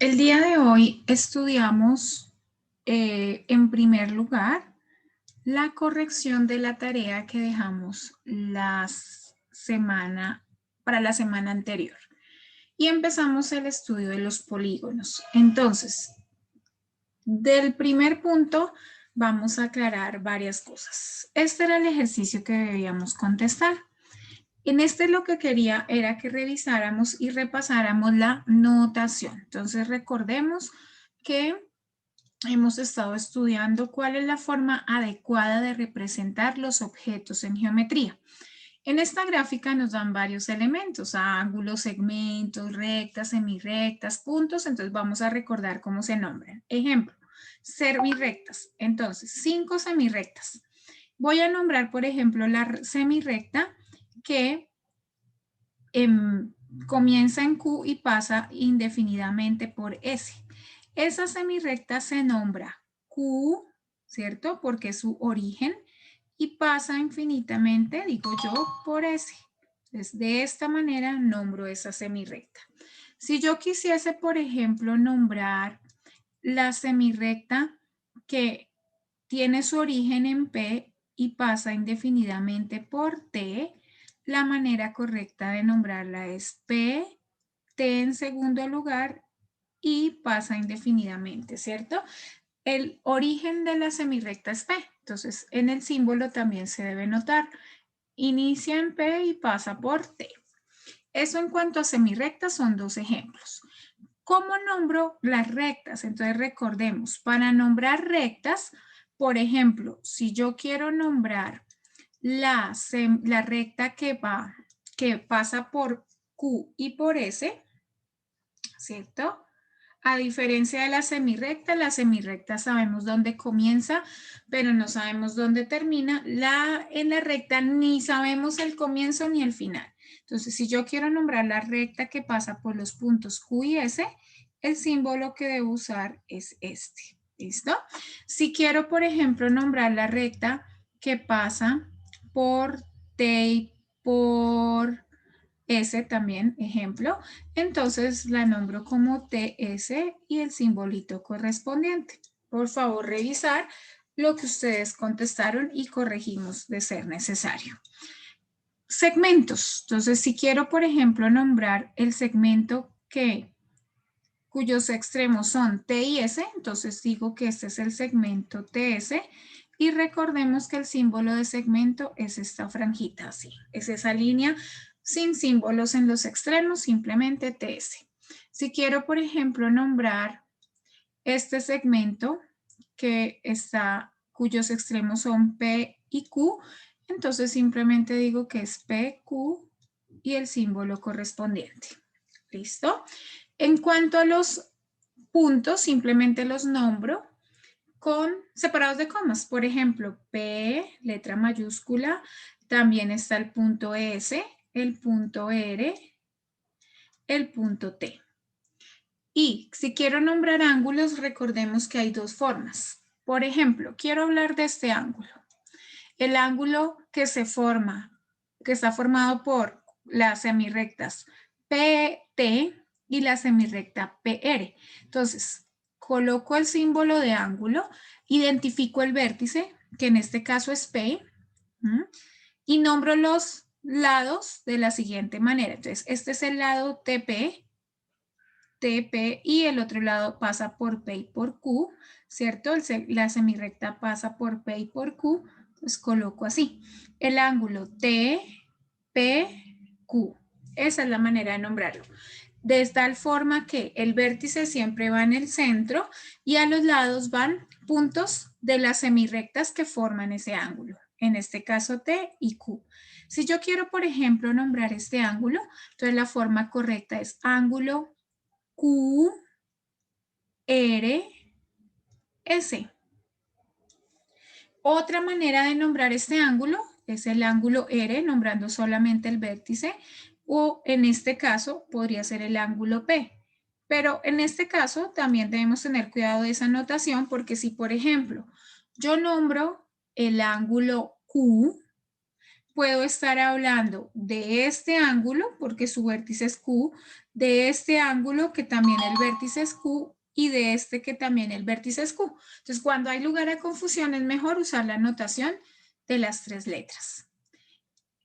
El día de hoy estudiamos, en primer lugar, la corrección de la tarea que dejamos para la semana anterior. Y empezamos el estudio de los polígonos. Entonces, del primer punto vamos a aclarar varias cosas. Este era el ejercicio que debíamos contestar. En este lo que quería era que revisáramos y repasáramos la notación. Entonces recordemos que hemos estado estudiando cuál es la forma adecuada de representar los objetos en geometría. En esta gráfica nos dan varios elementos, ángulos, segmentos, rectas, semirrectas, puntos. Entonces vamos a recordar cómo se nombran. Ejemplo, semirrectas. Entonces, 5 semirrectas. Voy a nombrar, por ejemplo, la semirrecta que comienza en Q y pasa indefinidamente por S. Esa semirrecta se nombra Q, ¿cierto? Porque es su origen, y pasa infinitamente, digo yo, por S. Entonces, de esta manera nombro esa semirrecta. Si yo quisiese, por ejemplo, nombrar la semirrecta que tiene su origen en P y pasa indefinidamente por T, la manera correcta de nombrarla es P, T en segundo lugar y pasa indefinidamente, ¿cierto? El origen de la semirrecta es P, entonces en el símbolo también se debe notar. Inicia en P y pasa por T. Eso en cuanto a semirrectas son dos ejemplos. ¿Cómo nombro las rectas? Entonces recordemos, para nombrar rectas, por ejemplo, si yo quiero nombrar la recta que pasa por Q y por S, ¿cierto? A diferencia de la semirrecta sabemos dónde comienza, pero no sabemos dónde termina. En la recta ni sabemos el comienzo ni el final. Entonces, si yo quiero nombrar la recta que pasa por los puntos Q y S, el símbolo que debo usar es este. ¿Listo? Si quiero, por ejemplo, nombrar la recta que pasa por T y por S también, ejemplo, entonces la nombro como TS y el simbolito correspondiente. Por favor, revisar lo que ustedes contestaron y corregimos de ser necesario. Segmentos. Entonces, si quiero, por ejemplo, nombrar el segmento cuyos extremos son T y S, entonces digo que este es el segmento TS y recordemos que el símbolo de segmento es esta franjita así, es esa línea sin símbolos en los extremos, simplemente TS. Si quiero, por ejemplo, nombrar este segmento cuyos extremos son P y Q, entonces simplemente digo que es PQ y el símbolo correspondiente. ¿Listo? En cuanto a los puntos, simplemente los nombro separados de comas. Por ejemplo, P, letra mayúscula, también está el punto S, el punto R, el punto T. Y si quiero nombrar ángulos, recordemos que hay dos formas. Por ejemplo, quiero hablar de este ángulo. El ángulo que está formado por las semirrectas PT y la semirrecta PR. Entonces, coloco el símbolo de ángulo, identifico el vértice, que en este caso es P, y nombro los lados de la siguiente manera. Entonces, este es el lado TP, y el otro lado pasa por P y por Q, ¿cierto? La semirrecta pasa por P y por Q, pues coloco así. El ángulo TPQ. Esa es la manera de nombrarlo. De tal forma que el vértice siempre va en el centro y a los lados van puntos de las semirrectas que forman ese ángulo. En este caso T y Q. Si yo quiero, por ejemplo, nombrar este ángulo, entonces la forma correcta es ángulo Q, R, S. Otra manera de nombrar este ángulo es el ángulo R, nombrando solamente el vértice, o en este caso podría ser el ángulo P. Pero en este caso también debemos tener cuidado de esa notación porque si, por ejemplo, yo nombro el ángulo Q, puedo estar hablando de este ángulo porque su vértice es Q, de este ángulo que también el vértice es Q y de este que también el vértice es Q. Entonces, cuando hay lugar a confusión es mejor usar la notación de las 3 letras.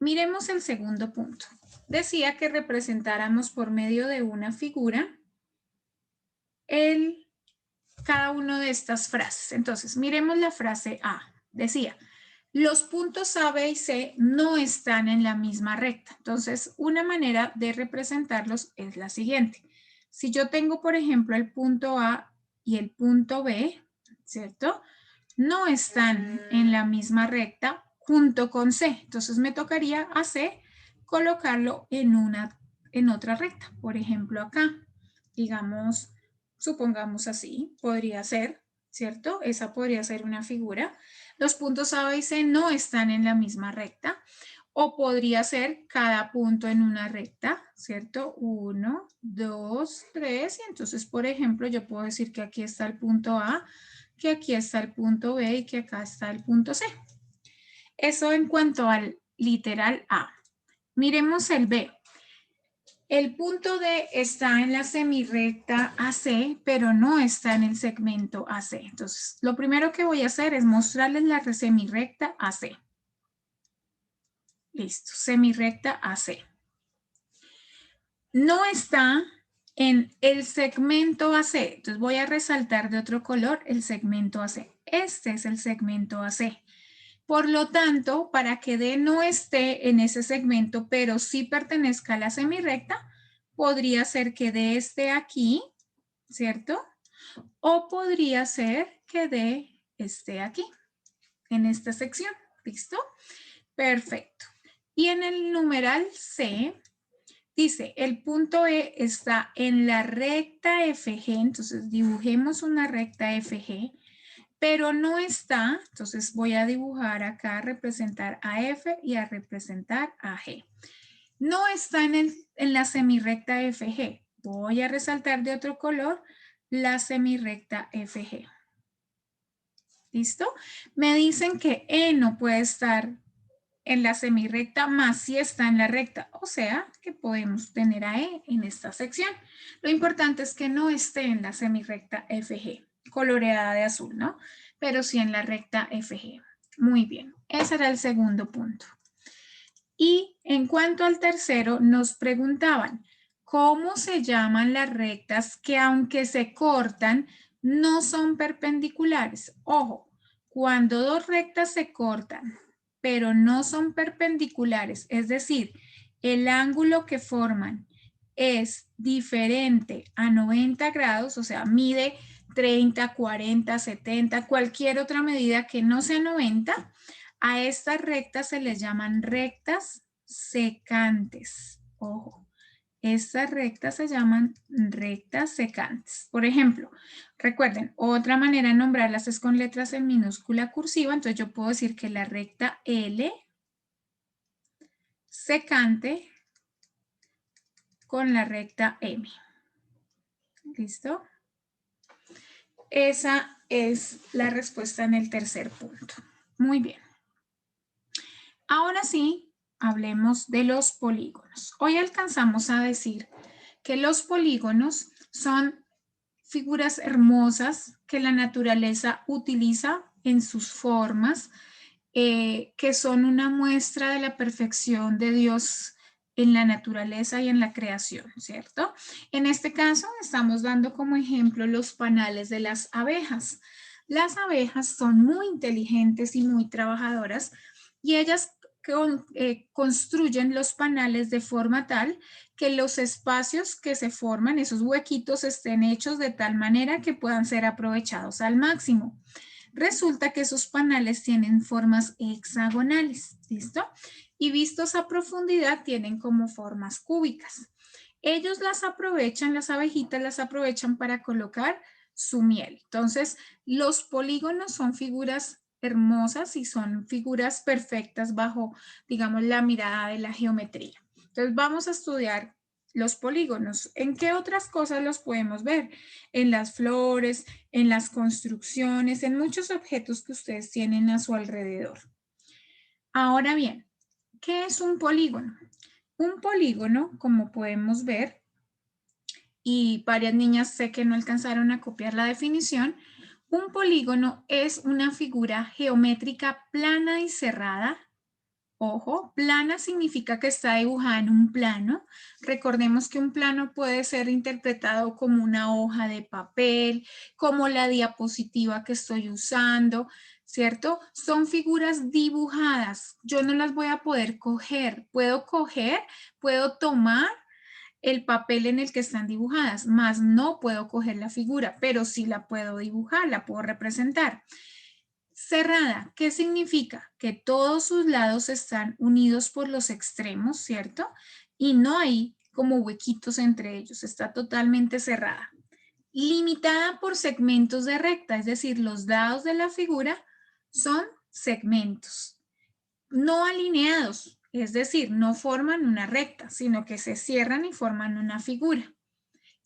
Miremos el segundo punto. Decía que representáramos por medio de una figura cada una de estas frases. Entonces, miremos la frase A. Decía, los puntos A, B y C no están en la misma recta. Entonces, una manera de representarlos es la siguiente. Si yo tengo, por ejemplo, el punto A y el punto B, ¿cierto? No están en la misma recta junto con C. Entonces, me tocaría a C colocarlo en otra recta. Por ejemplo, acá, digamos, supongamos así, podría ser, ¿cierto? Esa podría ser una figura. Los puntos A, B y C no están en la misma recta. O podría ser cada punto en una recta, ¿cierto? 1, 2, 3. Y entonces, por ejemplo, yo puedo decir que aquí está el punto A, que aquí está el punto B y que acá está el punto C. Eso en cuanto al literal A. Miremos el B. El punto D está en la semirrecta AC, pero no está en el segmento AC. Entonces, lo primero que voy a hacer es mostrarles la semirrecta AC. Listo, semirrecta AC. No está en el segmento AC. Entonces, voy a resaltar de otro color el segmento AC. Este es el segmento AC. Por lo tanto, para que D no esté en ese segmento, pero sí pertenezca a la semirrecta, podría ser que D esté aquí, ¿cierto? O podría ser que D esté aquí, en esta sección. ¿Listo? Perfecto. Y en el numeral C, dice, el punto E está en la recta FG, entonces dibujemos una recta FG, pero no está, entonces voy a dibujar acá, a representar a F y a representar a G. No está en la semirrecta FG. Voy a resaltar de otro color la semirrecta FG. ¿Listo? Me dicen que E no puede estar en la semirrecta, más si está en la recta. O sea, que podemos tener a E en esta sección. Lo importante es que no esté en la semirrecta FG, coloreada de azul, ¿no? Pero sí en la recta FG. Muy bien. Ese era el segundo punto. Y en cuanto al tercero, nos preguntaban, ¿cómo se llaman las rectas que aunque se cortan, no son perpendiculares? Ojo, cuando dos rectas se cortan, pero no son perpendiculares, es decir, el ángulo que forman es diferente a 90 grados, o sea, mide 30, 40, 70, cualquier otra medida que no sea 90, a estas rectas se les llaman rectas secantes. Ojo, estas rectas se llaman rectas secantes. Por ejemplo, recuerden, otra manera de nombrarlas es con letras en minúscula cursiva. Entonces yo puedo decir que la recta L secante con la recta M. ¿Listo? Esa es la respuesta en el tercer punto. Muy bien. Ahora sí, hablemos de los polígonos. Hoy alcanzamos a decir que los polígonos son figuras hermosas que la naturaleza utiliza en sus formas, que son una muestra de la perfección de Dios en la naturaleza y en la creación, ¿cierto? En este caso estamos dando como ejemplo los panales de las abejas. Las abejas son muy inteligentes y muy trabajadoras y ellas construyen los panales de forma tal que los espacios que se forman, esos huequitos, estén hechos de tal manera que puedan ser aprovechados al máximo. Resulta que esos panales tienen formas hexagonales, ¿listo? Y vistos a profundidad tienen como formas cúbicas. Ellos las aprovechan, las abejitas las aprovechan para colocar su miel. Entonces, los polígonos son figuras hermosas y son figuras perfectas bajo, digamos, la mirada de la geometría. Entonces, vamos a estudiar los polígonos. ¿En qué otras cosas los podemos ver? En las flores, en las construcciones, en muchos objetos que ustedes tienen a su alrededor. Ahora bien, ¿qué es un polígono? Un polígono, como podemos ver, y varias niñas sé que no alcanzaron a copiar la definición, un polígono es una figura geométrica plana y cerrada. Ojo, plana significa que está dibujada en un plano. Recordemos que un plano puede ser interpretado como una hoja de papel, como la diapositiva que estoy usando, ¿cierto? Son figuras dibujadas. Yo no las voy a poder coger. Puedo tomar el papel en el que están dibujadas, más no puedo coger la figura, pero sí la puedo dibujar, la puedo representar. Cerrada, ¿qué significa? Que todos sus lados están unidos por los extremos, ¿cierto? Y no hay como huequitos entre ellos, está totalmente cerrada. Limitada por segmentos de recta, es decir, los lados de la figura son segmentos. No alineados, es decir, no forman una recta, sino que se cierran y forman una figura,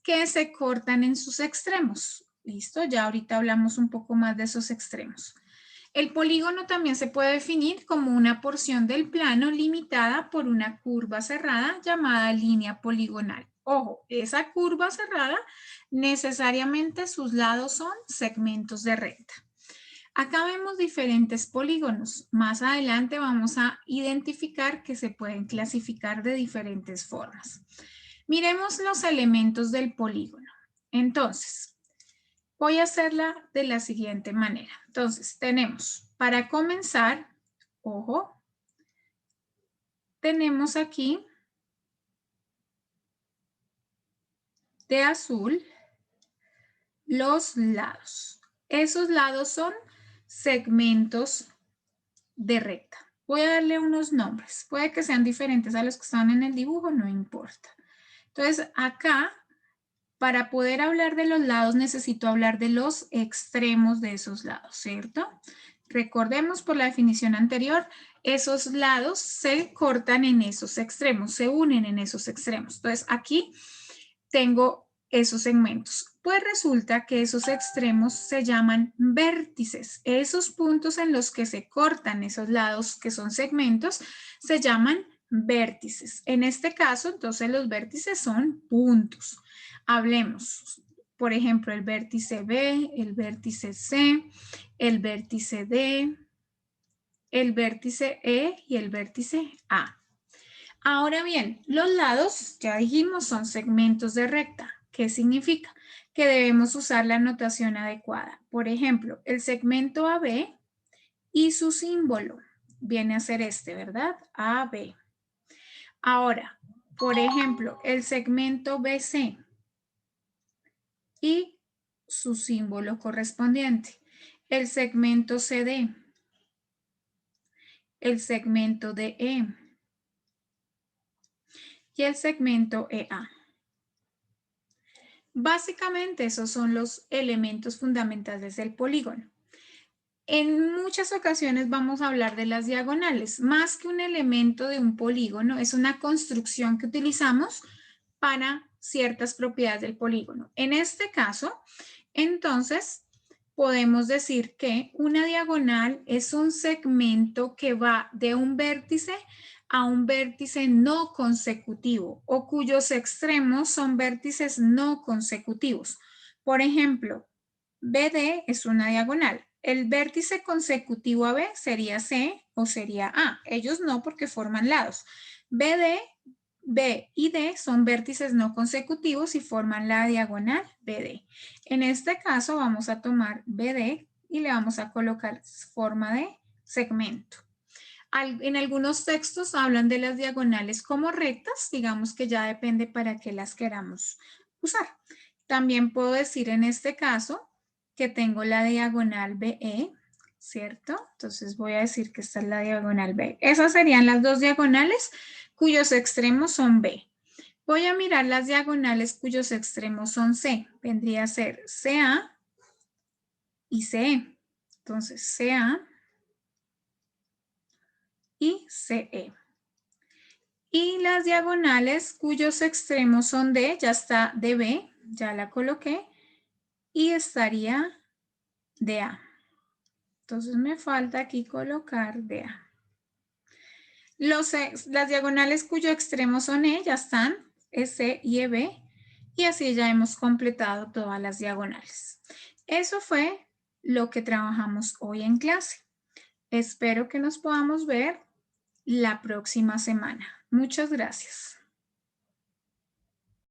que se cortan en sus extremos. ¿Listo? Ya ahorita hablamos un poco más de esos extremos. El polígono también se puede definir como una porción del plano limitada por una curva cerrada llamada línea poligonal. Ojo, esa curva cerrada necesariamente sus lados son segmentos de recta. Acá vemos diferentes polígonos. Más adelante vamos a identificar que se pueden clasificar de diferentes formas. Miremos los elementos del polígono. Entonces, voy a hacerla de la siguiente manera. Entonces, tenemos, para comenzar, ojo, tenemos aquí de azul los lados. Esos lados son segmentos de recta. Voy a darle unos nombres. Puede que sean diferentes a los que están en el dibujo, no importa. Entonces, acá, para poder hablar de los lados, necesito hablar de los extremos de esos lados, ¿cierto? Recordemos por la definición anterior, esos lados se cortan en esos extremos, se unen en esos extremos. Entonces, aquí tengo esos segmentos. Pues resulta que esos extremos se llaman vértices. Esos puntos en los que se cortan esos lados, que son segmentos, se llaman vértices. En este caso, entonces los vértices son puntos. Hablemos, por ejemplo, el vértice B, el vértice C, el vértice D, el vértice E y el vértice A. Ahora bien, los lados, ya dijimos, son segmentos de recta. ¿Qué significa? Que debemos usar la notación adecuada. Por ejemplo, el segmento AB y su símbolo viene a ser este, ¿verdad? AB. Ahora, por ejemplo, el segmento BC y su símbolo correspondiente. El segmento CD, el segmento DE y el segmento EA. Básicamente esos son los elementos fundamentales del polígono. En muchas ocasiones vamos a hablar de las diagonales. Más que un elemento de un polígono, es una construcción que utilizamos para ciertas propiedades del polígono. En este caso, entonces, podemos decir que una diagonal es un segmento que va de un vértice a un vértice no consecutivo o cuyos extremos son vértices no consecutivos. Por ejemplo, BD es una diagonal. El vértice consecutivo a B sería C o sería A. Ellos no porque forman lados. BD, B y D son vértices no consecutivos y forman la diagonal BD. En este caso vamos a tomar BD y le vamos a colocar forma de segmento. En algunos textos hablan de las diagonales como rectas, digamos que ya depende para qué las queramos usar. También puedo decir en este caso que tengo la diagonal BE, ¿cierto? Entonces voy a decir que esta es la diagonal B. Esas serían las dos diagonales cuyos extremos son B. Voy a mirar las diagonales cuyos extremos son C. Vendría a ser CA y CE. Entonces CA y CE. Y las diagonales cuyos extremos son D, ya está DB, ya la coloqué, y estaría DA. Entonces me falta aquí colocar DA. Las diagonales cuyo extremo son E, ya están, EC y EB, Y así ya hemos completado todas las diagonales. Eso fue lo que trabajamos hoy en clase. Espero que nos podamos ver la próxima semana. Muchas gracias.